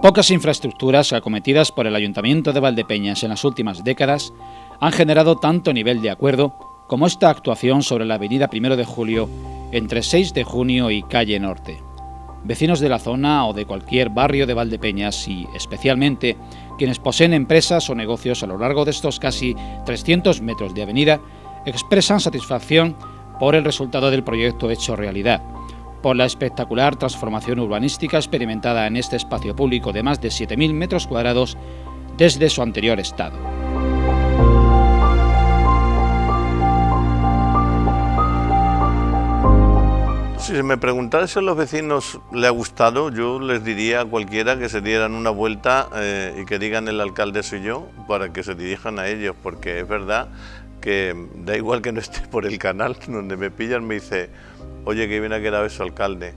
Pocas infraestructuras acometidas por el Ayuntamiento de Valdepeñas en las últimas décadas han generado tanto nivel de acuerdo como esta actuación sobre la avenida 1 de Julio entre 6 de Junio y Calle Norte. Vecinos de la zona o de cualquier barrio de Valdepeñas y especialmente quienes poseen empresas o negocios a lo largo de estos casi 300 metros de avenida expresan satisfacción por el resultado del proyecto hecho realidad, por la espectacular transformación urbanística experimentada en este espacio público de más de 7.000 metros cuadrados desde su anterior estado. si me preguntara si a los vecinos le ha gustado, yo les diría a cualquiera que se dieran una vuelta y que digan el alcalde soy yo, para que se dirijan a ellos, porque es verdad que da igual que no esté por el canal, donde me pillan me dice, oye, qué bien ha quedado eso, alcalde.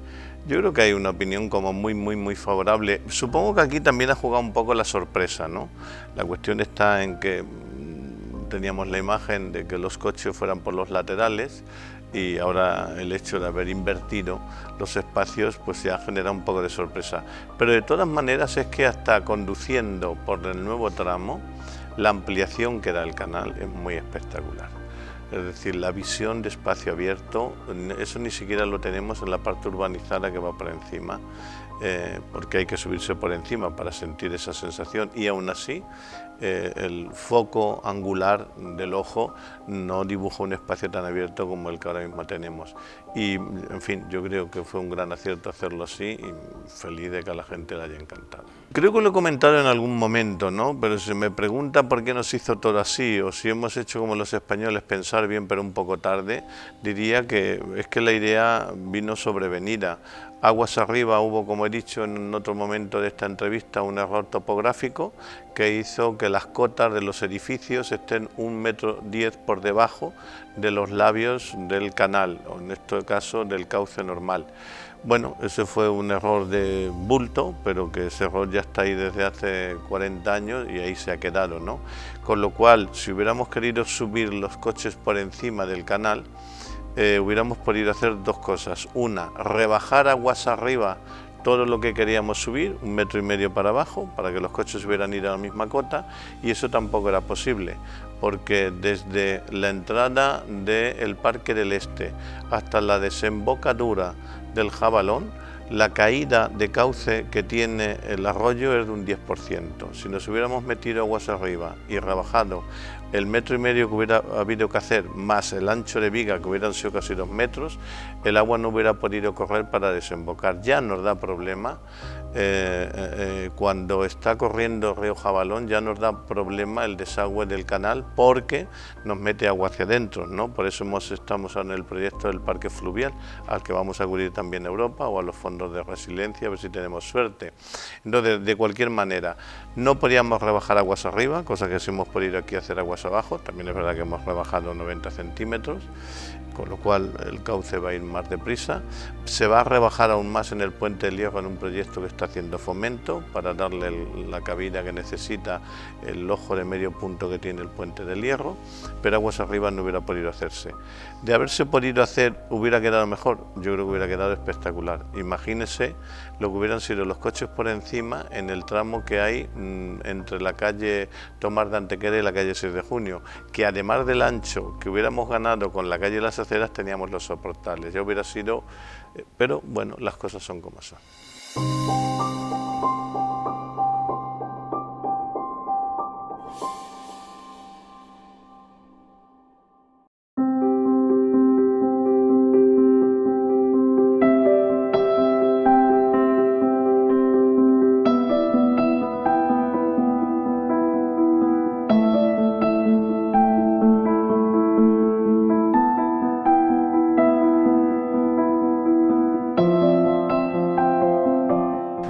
Yo creo que hay una opinión como muy favorable. Supongo que aquí también ha jugado un poco la sorpresa, ¿no? La cuestión está en que teníamos la imagen de que los coches fueran por los laterales y ahora el hecho de haber invertido los espacios pues ya genera un poco de sorpresa. Pero de todas maneras es que hasta conduciendo por el nuevo tramo, la ampliación que da el canal es muy espectacular. Es decir, la visión de espacio abierto, eso ni siquiera lo tenemos en la parte urbanizada que va por encima, porque hay que subirse por encima para sentir esa sensación y aún así el foco angular del ojo no dibuja un espacio tan abierto como el que ahora mismo tenemos. Y, en fin, yo creo que fue un gran acierto hacerlo así y feliz de que a la gente le haya encantado. Creo que lo he comentado en algún momento, ¿no? Pero si me pregunta por qué nos hizo todo así o si hemos hecho como los españoles, pensar bien pero un poco tarde, diría que es que la idea vino sobrevenida. Aguas arriba hubo, como he dicho en otro momento de esta entrevista, un error topográfico que hizo que las cotas de los edificios estén 1,10 metros por debajo de los labios del canal, o en este caso del cauce normal. Bueno, ese fue un error de bulto, pero que ese error ya está ahí desde hace 40 años y ahí se ha quedado, ¿no? Con lo cual, si hubiéramos querido subir los coches por encima del canal, hubiéramos podido hacer dos cosas. Una, rebajar aguas arriba todo lo que queríamos subir, 1,5 metros para abajo, para que los coches hubieran ido a la misma cota, y eso tampoco era posible, porque desde la entrada del Parque del Este hasta la desembocadura del Jabalón, la caída de cauce que tiene el arroyo es de un 10%. Si nos hubiéramos metido aguas arriba y rebajado el 1,5 metros que hubiera habido que hacer, más el ancho de viga, que hubieran sido casi 2 metros, el agua no hubiera podido correr para desembocar. Ya nos da problema, cuando está corriendo el río Jabalón, ya nos da problema el desagüe del canal, porque nos mete agua hacia adentro, ¿no? Por eso estamos en el proyecto del parque fluvial, al que vamos a acudir también a Europa o a los fondos de resiliencia, a ver si tenemos suerte. Entonces, de cualquier manera, no podíamos rebajar aguas arriba, cosa que sí hemos podido aquí hacer aguas abajo. También es verdad que hemos rebajado 90 centímetros, con lo cual el cauce va a ir más deprisa. Se va a rebajar aún más en el Puente del Hierro, en un proyecto que está haciendo Fomento, para darle la cabida que necesita el ojo de medio punto que tiene el Puente del Hierro, pero aguas arriba no hubiera podido hacerse. De haberse podido hacer, ¿hubiera quedado mejor? Yo creo que hubiera quedado espectacular. Imagínese lo que hubieran sido los coches por encima en el tramo que hay entre la calle Tomás de Antequera y la calle 6 de Junio, que además del ancho que hubiéramos ganado con la calle Las Aceras, teníamos los soportales. Ya hubiera sido, pero bueno, las cosas son como son.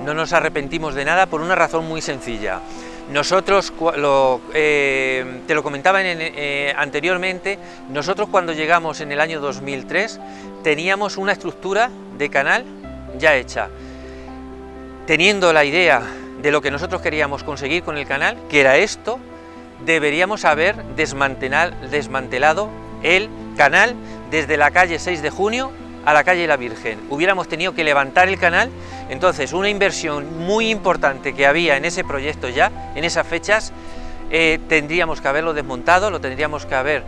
No nos arrepentimos de nada por una razón muy sencilla. Nosotros, te lo comentaba anteriormente, nosotros cuando llegamos en el año 2003 teníamos una estructura de canal ya hecha. Teniendo la idea de lo que nosotros queríamos conseguir con el canal, que era esto, deberíamos haber desmantelado el canal desde la calle 6 de Junio a la calle La Virgen. Hubiéramos tenido que levantar el canal. Entonces, una inversión muy importante que había en ese proyecto ya, en esas fechas, tendríamos que haberlo desmontado, lo tendríamos que haber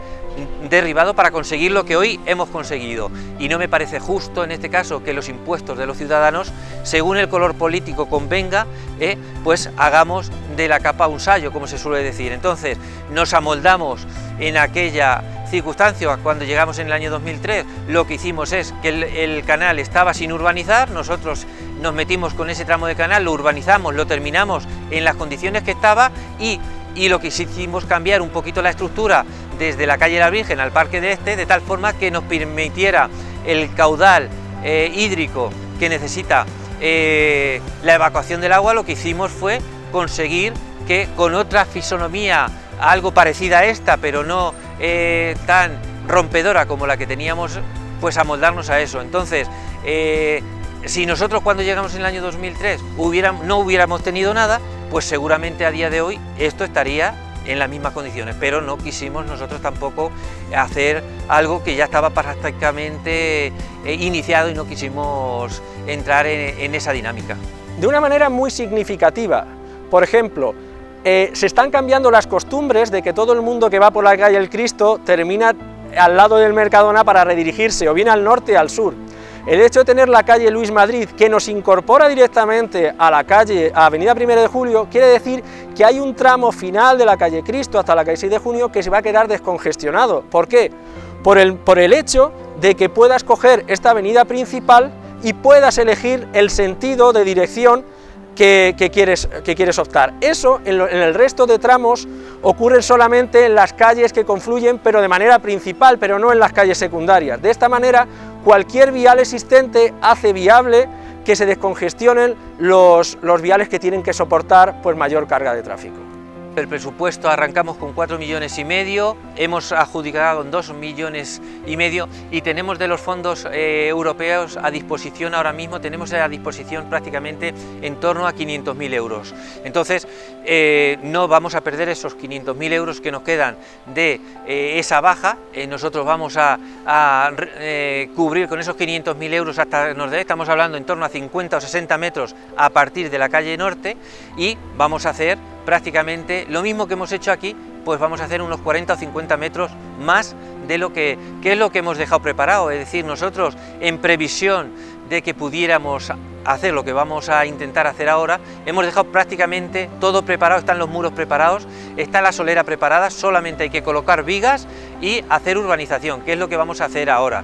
derribado para conseguir lo que hoy hemos conseguido. Y no me parece justo en este caso que los impuestos de los ciudadanos, según el color político convenga, pues hagamos de la capa un sayo, como se suele decir. Entonces, nos amoldamos en aquella circunstancia. Cuando llegamos en el año 2003, lo que hicimos es que el canal estaba sin urbanizar, nosotros nos metimos con ese tramo de canal, lo urbanizamos, lo terminamos en las condiciones que estaba y lo que hicimos cambiar un poquito la estructura desde la calle La Virgen al Parque de Este, de tal forma que nos permitiera el caudal hídrico que necesita la evacuación del agua, lo que hicimos fue conseguir que con otra fisonomía algo parecida a esta, pero no tan rompedora como la que teníamos, pues amoldarnos a eso. Entonces, si nosotros cuando llegamos en el año 2003 no hubiéramos tenido nada, pues seguramente a día de hoy esto estaría en las mismas condiciones, pero no quisimos nosotros tampoco hacer algo que ya estaba prácticamente iniciado y no quisimos entrar en esa dinámica. De una manera muy significativa, por ejemplo, se están cambiando las costumbres de que todo el mundo que va por la calle El Cristo termina al lado del Mercadona para redirigirse o bien al norte o al sur. El hecho de tener la calle Luis Madrid, que nos incorpora directamente a la calle, a Avenida 1 de Julio, quiere decir que hay un tramo final de la calle Cristo hasta la calle 6 de Junio que se va a quedar descongestionado. ¿Por qué? Por el hecho de que puedas coger esta avenida principal y puedas elegir el sentido de dirección que quieres optar. Eso en el resto de tramos ocurre solamente en las calles que confluyen, pero de manera principal, pero no en las calles secundarias. De esta manera, cualquier vial existente hace viable que se descongestionen los viales que tienen que soportar pues mayor carga de tráfico. El presupuesto arrancamos con 4,5 millones, hemos adjudicado 2,5 millones y tenemos de los fondos europeos a disposición ahora mismo, tenemos a disposición prácticamente en torno a 500.000 euros. Entonces no vamos a perder esos 500.000 euros que nos quedan de esa baja, nosotros vamos a cubrir con esos 500.000 euros hasta Norte, estamos hablando en torno a 50 o 60 metros a partir de la calle Norte y vamos a hacer prácticamente lo mismo que hemos hecho aquí, pues vamos a hacer unos 40 o 50 metros más de lo que es lo que hemos dejado preparado. Es decir, nosotros en previsión de que pudiéramos hacer lo que vamos a intentar hacer ahora, hemos dejado prácticamente todo preparado, están los muros preparados, está la solera preparada, solamente hay que colocar vigas y hacer urbanización, que es lo que vamos a hacer ahora.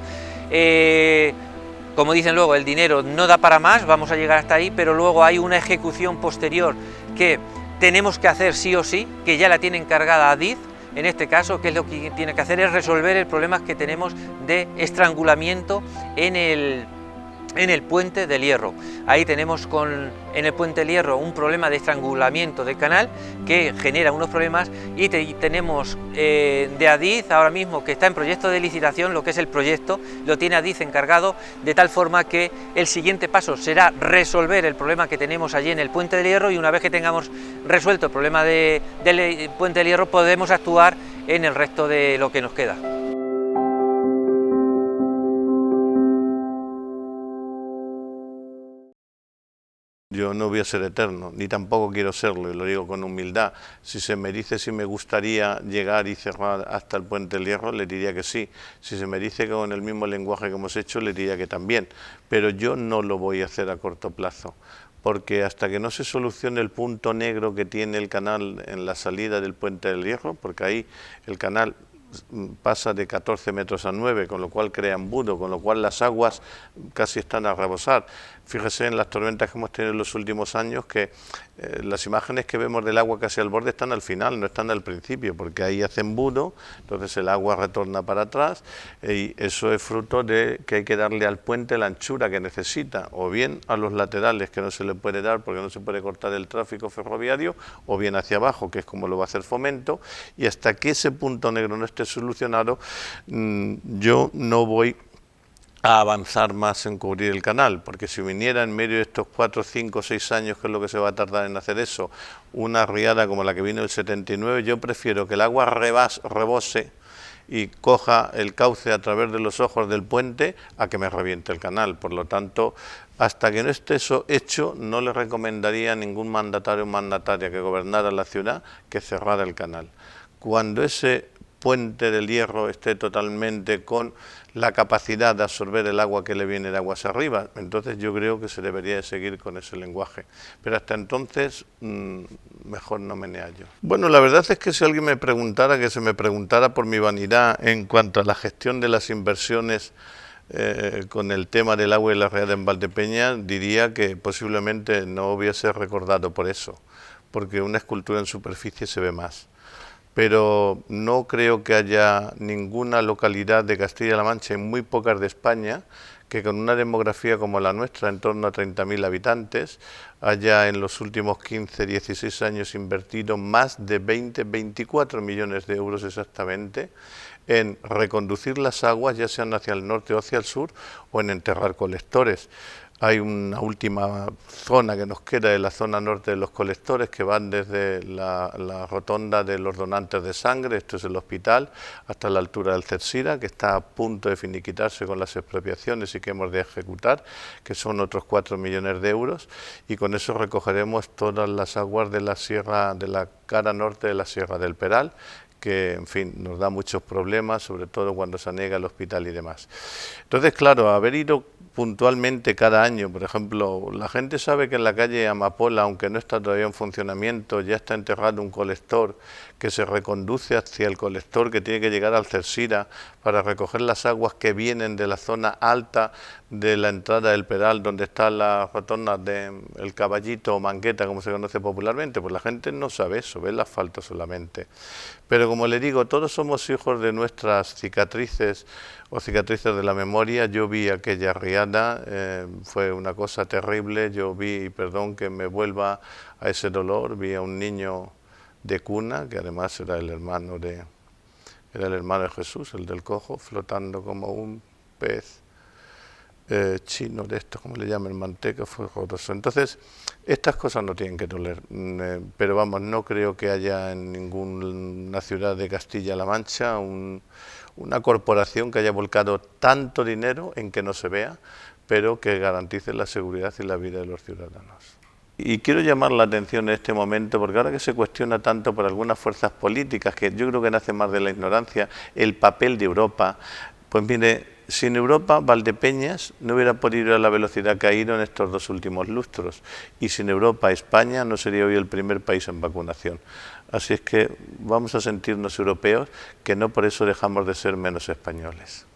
Como dicen luego, el dinero no da para más, vamos a llegar hasta ahí, pero luego hay una ejecución posterior que tenemos que hacer sí o sí, que ya la tiene encargada Adif, en este caso, que es lo que tiene que hacer es resolver el problema que tenemos de estrangulamiento en el puente del Hierro. Ahí tenemos en el puente del Hierro un problema de estrangulamiento del canal que genera unos problemas y tenemos de Adif ahora mismo que está en proyecto de licitación, lo que es el proyecto, lo tiene Adif encargado, de tal forma que el siguiente paso será resolver el problema que tenemos allí en el puente del Hierro y una vez que tengamos resuelto el problema del puente del Hierro podemos actuar en el resto de lo que nos queda. Yo no voy a ser eterno, ni tampoco quiero serlo, y lo digo con humildad. Si se me dice si me gustaría llegar y cerrar hasta el puente del Hierro, le diría que sí. Si se me dice que con el mismo lenguaje que hemos hecho, le diría que también. Pero yo no lo voy a hacer a corto plazo, porque hasta que no se solucione el punto negro que tiene el canal en la salida del puente del Hierro, porque ahí el canal pasa de 14 metros a 9, con lo cual crea embudo, con lo cual las aguas casi están a rebosar. Fíjese en las tormentas que hemos tenido en los últimos años que las imágenes que vemos del agua casi al borde están al final, no están al principio, porque ahí hace embudo, entonces el agua retorna para atrás y eso es fruto de que hay que darle al puente la anchura que necesita, o bien a los laterales que no se le puede dar porque no se puede cortar el tráfico ferroviario, o bien hacia abajo, que es como lo va a hacer Fomento, y hasta que ese punto negro no esté solucionado, yo no voy a avanzar más en cubrir el canal, porque si viniera en medio de estos 4, 5, 6 años, que es lo que se va a tardar en hacer eso, una riada como la que vino el 79, yo prefiero que el agua rebose y coja el cauce a través de los ojos del puente a que me reviente el canal. Por lo tanto, hasta que no esté eso hecho, no le recomendaría a ningún mandatario o mandataria que gobernara la ciudad que cerrara el canal. Cuando ese puente del Hierro esté totalmente con la capacidad de absorber el agua que le viene de aguas arriba, entonces yo creo que se debería de seguir con ese lenguaje, pero hasta entonces mejor no me yo. Bueno, la verdad es que si alguien me preguntara, que se me preguntara por mi vanidad en cuanto a la gestión de las inversiones con el tema del agua y la riada en Valdepeñas, diría que posiblemente no hubiese recordado por eso, porque una escultura en superficie se ve más. pero no creo que haya ninguna localidad de Castilla-La Mancha y muy pocas de España que con una demografía como la nuestra, en torno a 30.000 habitantes, haya en los últimos 15-16 años invertido más de 24 millones de euros exactamente en reconducir las aguas, ya sean hacia el norte o hacia el sur, o en enterrar colectores. Hay una última zona que nos queda de la zona norte de los colectores que van desde la rotonda de los donantes de sangre, esto es el hospital, hasta la altura del Cersira, que está a punto de finiquitarse con las expropiaciones y que hemos de ejecutar, que son otros 4 millones de euros, y con eso recogeremos todas las aguas de la sierra, de la cara norte de la Sierra del Peral, que, en fin, nos da muchos problemas, sobre todo cuando se anega el hospital y demás. Entonces, claro, haber ido puntualmente cada año, por ejemplo, la gente sabe que en la calle Amapola, aunque no está todavía en funcionamiento, ya está enterrado un colector que se reconduce hacia el colector que tiene que llegar al Cersira para recoger las aguas que vienen de la zona alta de la entrada del Peral, donde está la rotonda del Caballito o Mangueta, como se conoce popularmente. Pues la gente no sabe eso, ve el asfalto solamente. Pero como le digo, todos somos hijos de nuestras cicatrices o cicatrices de la memoria. Yo vi aquella riada, fue una cosa terrible. Yo vi, perdón que me vuelva a ese dolor, vi a un niño de cuna, que además era el hermano de Jesús, el del cojo, flotando como un pez chino de estos, como le llaman, manteca, fue horroroso. Entonces, estas cosas no tienen que doler, pero vamos, no creo que haya en ninguna ciudad de Castilla-La Mancha una corporación que haya volcado tanto dinero en que no se vea, pero que garantice la seguridad y la vida de los ciudadanos. Y quiero llamar la atención en este momento, porque ahora que se cuestiona tanto por algunas fuerzas políticas, que yo creo que nace más de la ignorancia, el papel de Europa, pues mire, sin Europa, Valdepeñas no hubiera podido ir a la velocidad que ha ido en estos 2 últimos lustros, y sin Europa, España no sería hoy el primer país en vacunación. Así es que vamos a sentirnos europeos, que no por eso dejamos de ser menos españoles.